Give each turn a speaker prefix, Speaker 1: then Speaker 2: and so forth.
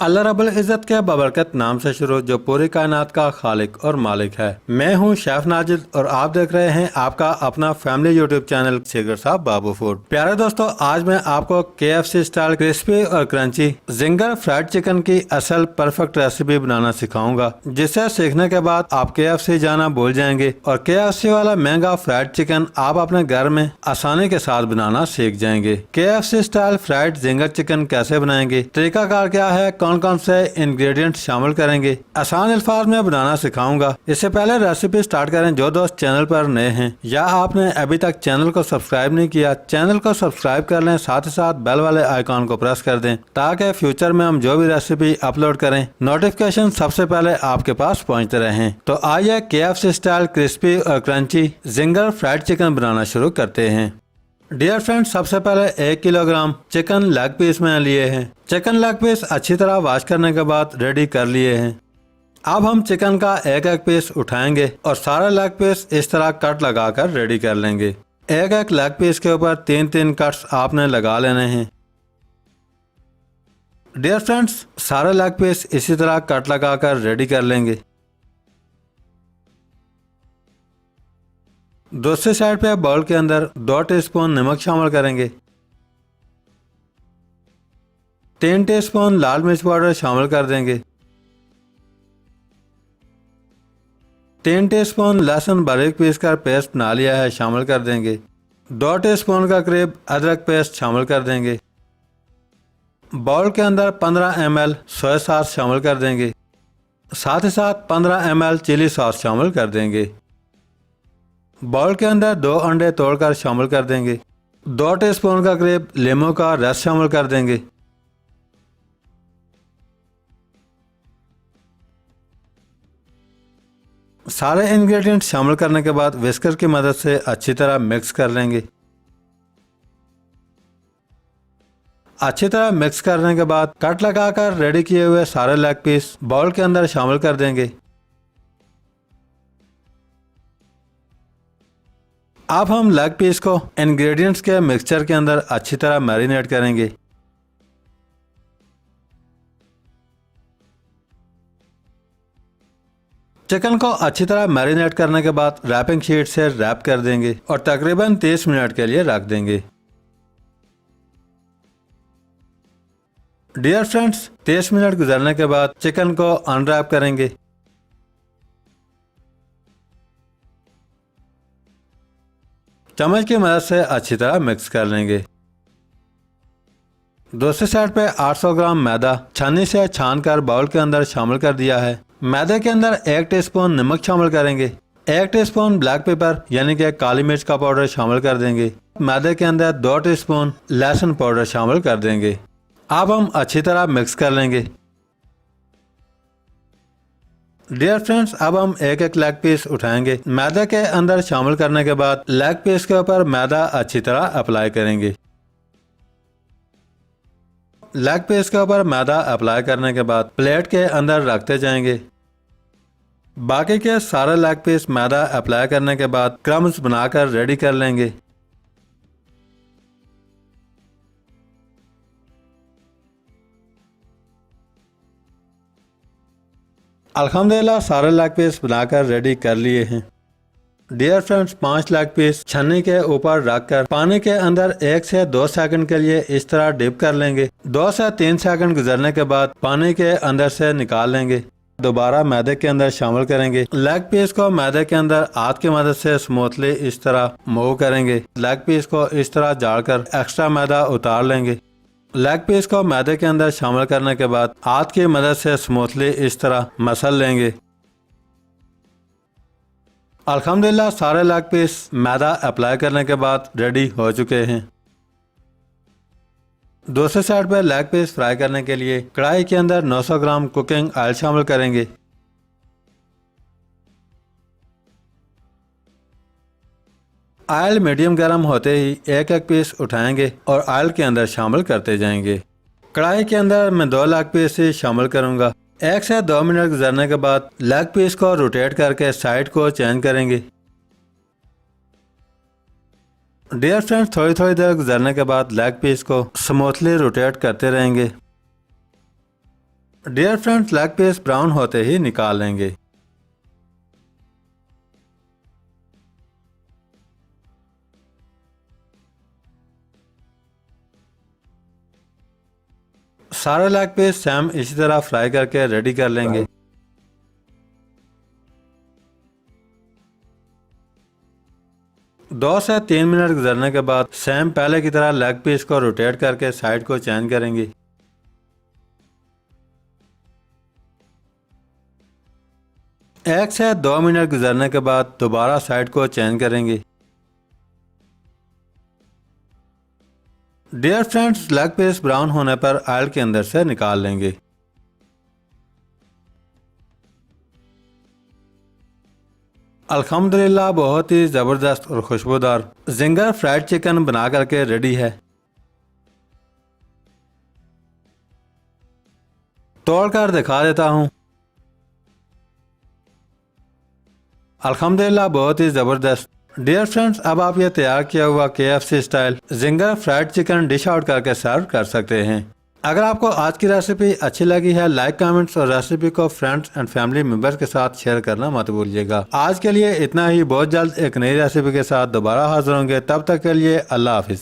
Speaker 1: अल्लाह रब्बुल इज़्ज़त के बबरकत नाम से शुरू जो पूरी कायनात का खालिक और मालिक है। मैं हूं शेफ नाजिद और आप देख रहे हैं आपका अपना फैमिली यूट्यूब चैनल शेखर साहब बाबू फूड। प्यारे दोस्तों, आज मैं आपको KFC स्टाइल क्रिस्पी और क्रंची जिंगर फ्राइड चिकन की असल परफेक्ट रेसिपी बनाना सिखाऊंगा, जिसे सीखने के बाद आप KFC जाना भूल जाएंगे और KFC वाला महंगा फ्राइड चिकन आप अपने घर में आसानी के साथ बनाना सीख जाएंगे। KFC style fried ginger chicken कैसे बनाएंगे, तरीकाकार क्या है, कौन कौन से इंग्रेडिएंट शामिल करेंगे, आसान अल्फाज में बनाना सिखाऊंगा। इससे पहले रेसिपी स्टार्ट करें, जो दोस्त चैनल पर नए हैं या आपने अभी तक चैनल को सब्सक्राइब नहीं किया, चैनल को सब्सक्राइब कर लें, साथ ही साथ बेल वाले आइकॉन को प्रेस कर दें ताकि फ्यूचर में हम जो भी रेसिपी अपलोड करें नोटिफिकेशन सबसे पहले आपके पास पहुंचते रहें। तो आइए KFC स्टाइल क्रिस्पी और क्रंची जिंगर फ्राइड चिकन बनाना शुरू करते हैं। डियर फ्रेंड्स, सबसे पहले 1 किलोग्राम चिकन लेग पीस में लिए हैं। चिकन लेग पीस अच्छी तरह वॉश करने के बाद रेडी कर लिए हैं। अब हम चिकन का एक एक पीस उठाएंगे और सारा लेग पीस इस तरह कट लगाकर रेडी कर लेंगे। एक एक लेग पीस के ऊपर 3-3 कट्स आपने लगा लेने हैं। डियर फ्रेंड्स, सारे लेग पीस इसी तरह कट लगाकर रेडी कर लेंगे। दूसरी साइड पे बाउल के अंदर 2 टीस्पून नमक शामिल करेंगे। 3 टीस्पून लाल मिर्च पाउडर शामिल कर देंगे। 3 टीस्पून लहसुन बारीक पीस कर पेस्ट बना लिया है शामिल कर देंगे। 2 टीस्पून का करीब अदरक पेस्ट शामिल कर देंगे। बाउल के अंदर 15 ml सोया सॉस शामिल कर देंगे। साथ ही साथ 15 ml चिली सॉस शामिल कर देंगे। बाउल के अंदर 2 अंडे तोड़कर शामिल कर देंगे। 2 टीस्पून का करीब नींबू का रस शामिल कर देंगे। सारे इंग्रेडिएंट्स शामिल करने के बाद विस्कर की मदद से अच्छी तरह मिक्स कर लेंगे। अच्छी तरह मिक्स करने के बाद कट लगाकर रेडी किए हुए सारे लेग पीस बाउल के अंदर शामिल कर देंगे। अब हम लेग पीस को इंग्रेडिएंट्स के मिक्सचर के अंदर अच्छी तरह मैरिनेट करेंगे। चिकन को अच्छी तरह मैरिनेट करने के बाद रैपिंग शीट से रैप कर देंगे और तकरीबन 30 मिनट के लिए रख देंगे। डियर फ्रेंड्स, 30 मिनट गुजरने के बाद चिकन को अनरैप करेंगे। चम्मच की मदद से अच्छी तरह मिक्स कर लेंगे। दूसरी साइड पे 800 ग्राम मैदा छन्नी से छानकर बाउल के अंदर शामिल कर दिया है। मैदे के अंदर 1 टीस्पून नमक शामिल करेंगे। 1 टीस्पून ब्लैक पेपर यानी कि काली मिर्च का पाउडर शामिल कर देंगे। मैदे के अंदर 2 टीस्पून लहसुन पाउडर शामिल कर देंगे। अब हम अच्छी तरह मिक्स कर लेंगे। डियर फ्रेंड्स, अब हम एक एक लेग पीस उठाएंगे। मैदे के अंदर शामिल करने के बाद लेग पीस के ऊपर मैदा अच्छी तरह अप्लाई करेंगे। लेग पीस के ऊपर मैदा अप्लाई करने के बाद प्लेट के अंदर रखते जाएंगे। बाकी के सारे लेग पीस मैदा अप्लाई करने के बाद क्रम्स बनाकर रेडी कर लेंगे। अल्हम्दुलिल्लाह सारे लेग पीस बनाकर रेडी कर लिए हैं। डियर फ्रेंड्स, 5 लेग पीस छन्नी के ऊपर रखकर पानी के अंदर 1 से 2 सेकंड के लिए इस तरह डिप कर लेंगे। 2 से 3 सेकंड गुजरने के बाद पानी के अंदर से निकाल लेंगे। दोबारा मैदे के अंदर शामिल करेंगे। लेग पीस को मैदे के अंदर हाथ की मदद से स्मूथली इस तरह मूव करेंगे। लेग पीस को इस तरह झाड़कर एक्स्ट्रा मैदा उतार लेंगे। लेग पीस को मैदे के अंदर शामिल करने के बाद हाथ की मदद से स्मूथली इस तरह मसल लेंगे। अल्हम्दुलिल्लाह सारे लेग पीस मैदा अप्लाई करने के बाद रेडी हो चुके हैं। दूसरे साइड पर लेग पीस फ्राई करने के लिए कढ़ाई के अंदर 900 ग्राम कुकिंग ऑयल शामिल करेंगे। ऑयल मीडियम गर्म होते ही एक एक पीस उठाएंगे और ऑयल के अंदर शामिल करते जाएंगे। कढ़ाई के अंदर मैं 2 लेग पीस ही शामिल करूंगा। 1 से 2 मिनट गुजरने के बाद लेग पीस को रोटेट करके साइड को चेंज करेंगे। डियर फ्रेंड्स, थोड़ी थोड़ी देर गुजरने के बाद लेग पीस को स्मूथली रोटेट करते रहेंगे। Dear friends, leg piece brown होते ही निकाल लेंगे। सारे लेग पीस सेम इसी तरह फ्राई करके रेडी कर लेंगे। दो से 3 मिनट गुजरने के बाद सेम पहले की तरह लेग पीस को रोटेट करके साइड को चेंज करेंगे। एक से 2 मिनट गुजरने के बाद दोबारा साइड को चेंज करेंगे। Dear friends, leg piece brown होने पर ऑयल के अंदर से निकाल लेंगे। अल्हम्दुलिल्लाह बहुत ही ज़बरदस्त और खुशबूदार जिंगर फ्राइड चिकन बना करके रेडी है। तोड़कर दिखा देता हूँ। अल्हम्दुलिल्लाह बहुत ही ज़बरदस्त। डियर फ्रेंड्स, अब आप ये तैयार किया हुआ KFC style ginger fried chicken dish out करके सर्व कर सकते हैं। अगर आपको आज की रेसिपी अच्छी लगी है, लाइक, कमेंट्स और रेसिपी को फ्रेंड्स एंड फैमिली मेंबर्स के साथ शेयर करना मत भूलिएगा। आज के लिए इतना ही। बहुत जल्द एक नई रेसिपी के साथ दोबारा हाजिर होंगे। तब तक के लिए अल्लाह हाफिज।